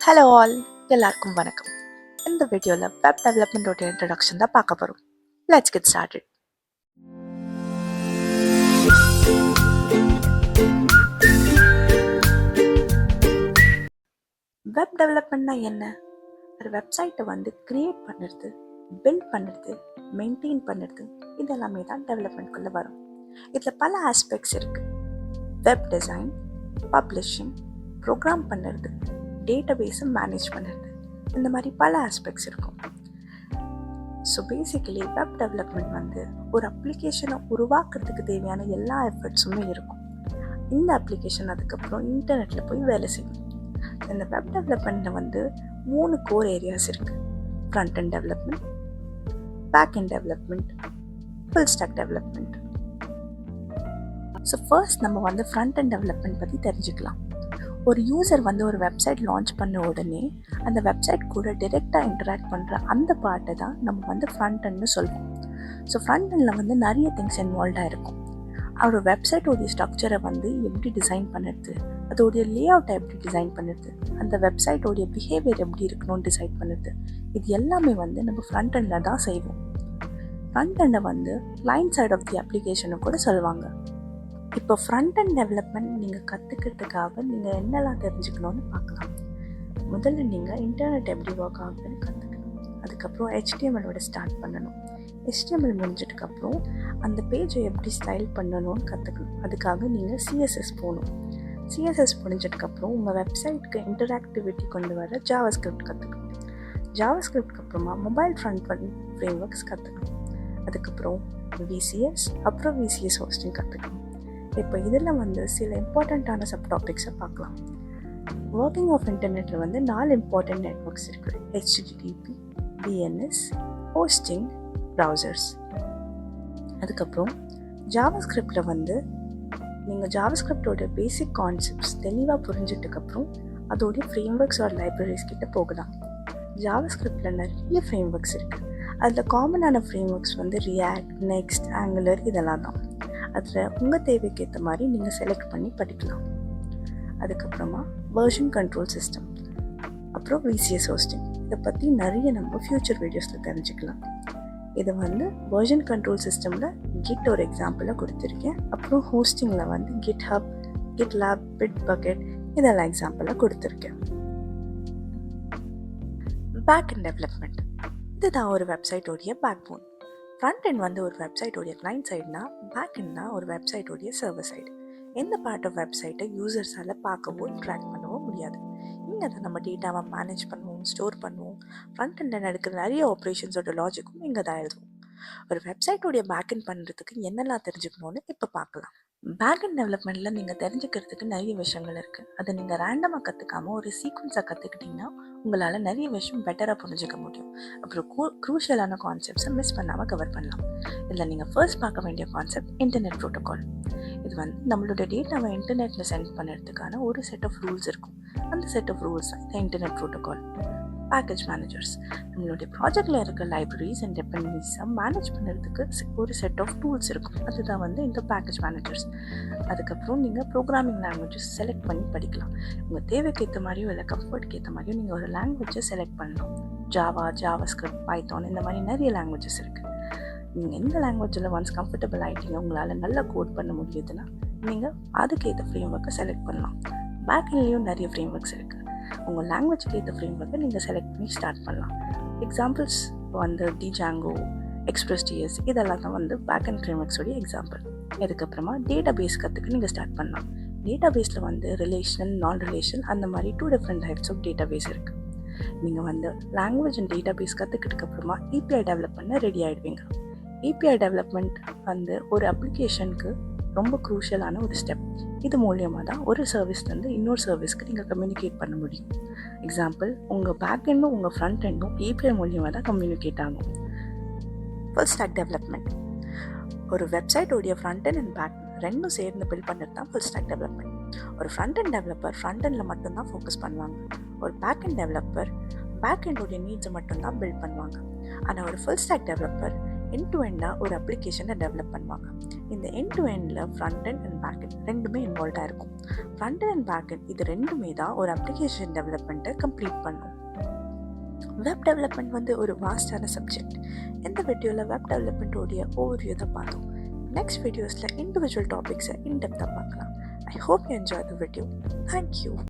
Hello all, எல்லாருக்கும் வணக்கம். இந்த வீடியோவில் வெப் டெவலப்மெண்ட்டோட இன்ட்ரடக்ஷன் தான் பார்க்க போகிறோம். Let's get started. வெப் டெவலப்மெண்ட்னா என்ன? ஒரு வெப்சைட்டை கிரியேட் பண்ணுறது, பில்ட் பண்ணுறது, மெயின்டைன் பண்ணுறது, இதெல்லாமே தான் டெவலப்மெண்ட்குள்ளே வரும். இதில் பல ஆஸ்பெக்ட்ஸ் இருக்குது. வெப் டிசைன், பப்ளிஷிங், ப்ரோக்ராம் பண்ணுறது, டேட்டாபேஸை மேனேஜ் பண்ணுறது, இந்த மாதிரி பல ஆஸ்பெக்ட்ஸ் இருக்கும். ஸோ பேசிக்கலி வெப் டெவலப்மெண்ட் ஒரு அப்ளிகேஷனை உருவாக்குறதுக்கு தேவையான எல்லா எஃபர்ட்ஸுமே இருக்கும். இந்த அப்ளிகேஷன் அதுக்கப்புறம் இன்டர்நெட்டில் போய் வேலை செய்யும். இந்த வெப் டெவலப்மெண்ட்டில் 3 கோர் ஏரியாஸ் இருக்குது. Front end development, back end development, full stack development. So first நம்ம ஃப்ரண்ட் அண்ட் டெவலப்மெண்ட் பற்றி தெரிஞ்சுக்கலாம். ஒரு யூசர் ஒரு வெப்சைட் லான்ச் பண்ண உடனே அந்த வெப்சைட் கூட டிரெக்டாக இன்டராக்ட் பண்ணுற அந்த பார்ட்டை தான் நம்ம ஃப்ரண்ட் எண்ட்னு சொல்லுவோம். ஸோ ஃப்ரண்ட் எண்டில் நிறைய திங்ஸ் இன்வால்வ்டாக இருக்கும். ஒரு வெப்சைட்டோடைய ஸ்ட்ரக்சரை எப்படி டிசைன் பண்ணுறது, அதோடைய லே அவுட்டை எப்படி டிசைன் பண்ணுறது, அந்த வெப்சைட்டோடைய பிஹேவியர் எப்படி இருக்கணும்னு டிசைட் பண்ணுறது, இது எல்லாமே நம்ம ஃப்ரண்ட் எண்டில் தான் செய்வோம். ஃப்ரண்ட் எண்டை கிளைண்ட் சைட் ஆஃப் தி அப்ளிகேஷனை கூட சொல்லுவாங்க. இப்போ ஃப்ரண்ட் அண்ட் டெவலப்மெண்ட் நீங்கள் கற்றுக்கிறதுக்காக நீங்கள் என்னெல்லாம் தெரிஞ்சுக்கணும்னு பார்க்கலாம். முதல்ல நீங்கள் இன்டர்நெட் எப்படி ஒர்க் ஆகுதுன்னு கற்றுக்கணும். அதுக்கப்புறம் HTML ஸ்டார்ட் பண்ணணும். HTML முடிஞ்சதுக்கப்புறம் அந்த பேஜை எப்படி ஸ்டைல் பண்ணணும்னு கற்றுக்கணும். அதுக்காக நீங்கள் CSS போகணும். CSS முடிஞ்சதுக்கப்புறம் உங்கள் வெப்சைட்டுக்கு இன்டராக்டிவிட்டி கொண்டு வர ஜாவாஸ்கிரிப்ட் கற்றுக்கணும். ஜாவாஸ்கிரிப்ட்க்கு அப்புறமா மொபைல் ஃப்ரண்ட் ஃப்ரேம்ஒர்க்ஸ் கற்றுக்கணும். அதுக்கப்புறம் VCS, அப்புறம் VCS ஹோஸ்டிங் கற்றுக்கணும். இப்போ இதில் சில இம்பார்ட்டண்ட்டான சப் டாபிக்ஸை பார்க்கலாம். ஒர்க்கிங் ஆஃப் இன்டர்நெட்டில் 4 இம்பார்ட்டண்ட் நெட்ஒர்க்ஸ் இருக்குது. HTTP, DNS, hosting, browsers. அதுக்கப்புறம் ஜாவாஸ்கிரிப்டில் நீங்கள் ஜாவாஸ்கிரிப்டோட பேசிக் கான்செப்ட்ஸ் தெளிவாக புரிஞ்சதுக்கப்புறம் அதோடைய ஃப்ரேம்ஒர்க்ஸ் ஆர் லைப்ரரிஸ் கிட்ட போகலாம். ஜாவாஸ்கிரிப்டில் நிறைய ஃப்ரேம்ஒர்க்ஸ் இருக்குது. அதில் காமனான ஃப்ரேம்ஒர்க்ஸ் ரியாக்ட், நெக்ஸ்ட், ஆங்குலர், இதெல்லாம் தான். அதில் உங்கள் தேவைக்கு ஏற்ற மாதிரி நீங்கள் செலக்ட் பண்ணி படிக்கலாம். அதுக்கப்புறமா வெர்ஷன் கண்ட்ரோல் சிஸ்டம், அப்புறம் VCS ஹோஸ்டிங். இதை பற்றி நிறைய நம்ம ஃப்யூச்சர் வீடியோஸில் தெரிஞ்சுக்கலாம். இது வெர்ஷன் கண்ட்ரோல் சிஸ்டமில் கிட் ஒரு எக்ஸாம்பிளாக கொடுத்துருக்கேன். அப்புறம் ஹோஸ்டிங்கில் GitHub, GitLab, Bitbucket, இதெல்லாம் எக்ஸாம்பிளாக கொடுத்துருக்கேன். பேக் அண்ட் டெவலப்மெண்ட், இதுதான் ஒரு வெப்சைட்டோடைய பேக் போன். ஃப்ரண்ட் எண்ட் ஒரு வெப்சைட்டோடைய கிளைண்ட் சைடுனா, பேக் எண்ட்னா ஒரு வெப்சைட்டோடைய சர்வர் சைடு. எந்த பார்ட் ஆஃப் வெப்சைட்டை யூசர்ஸால் பார்க்கவோ ட்ராக் பண்ணவோ முடியாது. இங்கே தான் நம்ம டேட்டாவை மேனேஜ் பண்ணுவோம், ஸ்டோர் பண்ணுவோம். ஃப்ரண்ட் எண்டில் நடக்கிற நிறைய ஆப்ரேஷன்ஸோட லாஜிக்கும் இங்கே தான் எழுதுவோம். ஒரு வெப்சைட்டோடைய பேக் எண்ட் பண்ணுறதுக்கு என்னெல்லாம் தெரிஞ்சுக்கணும்னு இப்போ பார்க்கலாம். பேக் எண்ட் டெவலப்மெண்ட்டில் நீங்கள் தெரிஞ்சுக்கிறதுக்கு நிறைய விஷயங்கள் இருக்குது. அதை நீங்கள் ரேண்டமாக கற்றுக்காமல் ஒரு சீக்வன்ஸாக கற்றுக்கிட்டிங்கன்னா உங்களால் நிறைய விஷயம் பெட்டராக புரிஞ்சுக்க முடியும். அப்புறம் க்ரூஷியலான கான்செப்ட்ஸை மிஸ் பண்ணாமல் கவர் பண்ணலாம். இதில் நீங்கள் ஃபர்ஸ்ட் பார்க்க வேண்டிய கான்செப்ட் இன்டர்நெட் ப்ரோட்டோகால். இது நம்மளோட டேட்டாவை இன்டர்நெட்டில் சென்ட் பண்ணுறதுக்கான ஒரு செட் ஆஃப் ரூல்ஸ் இருக்கும். அந்த செட் ஆஃப் ரூல்ஸ் தான் இந்த இன்டர்நெட் ப்ரோட்டோகால். பேக்கேஜ் மேனேஜர்ஸ், நம்மளுடைய ப்ராஜெக்டில் இருக்க லைப்ரரிஸ் அண்ட் டிபெண்டன்சிஸை மேனேஜ் பண்ணுறதுக்கு ஒரு செட் ஆஃப் டூல்ஸ் இருக்கும். அதுதான் இந்த பேக்கேஜ் மேனேஜர்ஸ். அதுக்கப்புறம் நீங்கள் ப்ரோக்ராமிங் லாங்குவேஜஸ் செலக்ட் பண்ணி படிக்கலாம். உங்கள் தேவைக்கு ஏற்ற மாதிரியோ இல்லை கம்ஃபர்ட்க்கு ஏற்ற மாதிரியோ நீங்கள் ஒரு லாங்குவேஜை செலக்ட் பண்ணணும். ஜாவா, ஜாவாஸ்கிரிப்ட், பைத்தான், இந்த மாதிரி நிறைய லாங்குவேஜஸ் இருக்குது. நீங்கள் எந்த லாங்குவேஜில் ஒன்ஸ் கம்ஃபர்டபுள் ஆகிட்டீங்க, உங்களால் நல்லா கோட் பண்ண முடியுதுன்னா நீங்கள் அதுக்கேற்ற ஃப்ரேம்ஒர்க்கை செலக்ட் பண்ணலாம். பேக்லேயும் நிறைய ஃப்ரேம்ஒர்க்ஸ் இருக்குது. உங்கள் லாங்குவேஜ்க்கு ஏற்ற ஃப்ரேம்ஒர்க்கை நீங்கள் செலக்ட் பண்ணி ஸ்டார்ட் பண்ணலாம். எக்ஸாம்பிள்ஸ் Django, ExpressJS, இதெல்லாம் தான் பேக் அண்ட் ஃப்ரேம்ஒர்க்ஸோடைய எக்ஸாம்பிள். இதுக்கப்புறமா டேட்டாபேஸ் கற்றுக்க நீங்கள் ஸ்டார்ட் பண்ணலாம். டேட்டாபேஸில் ரிலேஷனல், நான் ரிலேஷன், அந்த மாதிரி 2 டிஃப்ரெண்ட் டைப்ஸ் ஆஃப் டேட்டாபேஸ் இருக்குது. நீங்கள் லாங்குவேஜ் அண்ட் டேட்டாபேஸ் கற்றுக்கிட்டதுக்கப்புறமா API டெவலப் பண்ண ரெடி ஆகிடுவீங்க. API டெவலப்மெண்ட் ஒரு அப்ளிகேஷனுக்கு ரொம்ப க்ரூஷியலான ஒரு ஸ்டெப். இது மூலியமாக தான் ஒரு சர்வீஸ்லேருந்து இன்னொரு சர்வீஸ்க்கு நீங்கள் கம்யூனிகேட் பண்ண முடியும். எக்ஸாம்பிள், உங்கள் பேக் எண்டும் உங்கள் ஃப்ரண்ட் எண்டும் API மூலியமாக தான் கம்யூனிகேட் ஆகும். ஃபுல் ஸ்டாக் டெவலப்மெண்ட், ஒரு வெப்சைட்டோடைய ஃப்ரண்ட் எண்ட் அண்ட் பேக் ரெண்டும் சேர்ந்து பில்ட் பண்ணுறது தான் ஃபுல் ஸ்டாக் டெவலப்மெண்ட். ஒரு ஃப்ரண்ட் எண்ட் டெவலப்பர் ஃப்ரண்ட் எண்டில் மட்டும்தான் ஃபோக்கஸ் பண்ணுவாங்க. ஒரு பேக் எண்ட் டெவலப்பர் பேக் எண்டோடைய நீட்ஸை மட்டும்தான் பில்ட் பண்ணுவாங்க. ஆனால் ஒரு full stack developer end to எண்டாக ஒரு அப்ளிகேஷனை டெவலப் பண்ணுவாங்க. இந்த எண்ட் டு எண்டில் front and and back end ரெண்டுமே இன்வால்வ்டாக இருக்கும். ஃப்ரண்ட் அண்ட் பேக் எண்ட் இது ரெண்டுமே தான் ஒரு அப்ளிகேஷன் டெவலப்மெண்ட்டை கம்ப்ளீட் பண்ணும். வெப் டெவலப்மெண்ட் வந்து ஒரு வாஸ்டான சப்ஜெக்ட். இந்த வீடியோவில் வெப் டெவலப்மெண்ட்டோடைய ஓவர்வியூ தான் பார்த்தோம். நெக்ஸ்ட் வீடியோஸில் இண்டிவிஜுவல் டாபிக்ஸை இன்டெப்த்தாக பார்க்கலாம். I hope you enjoyed the video. Thank you.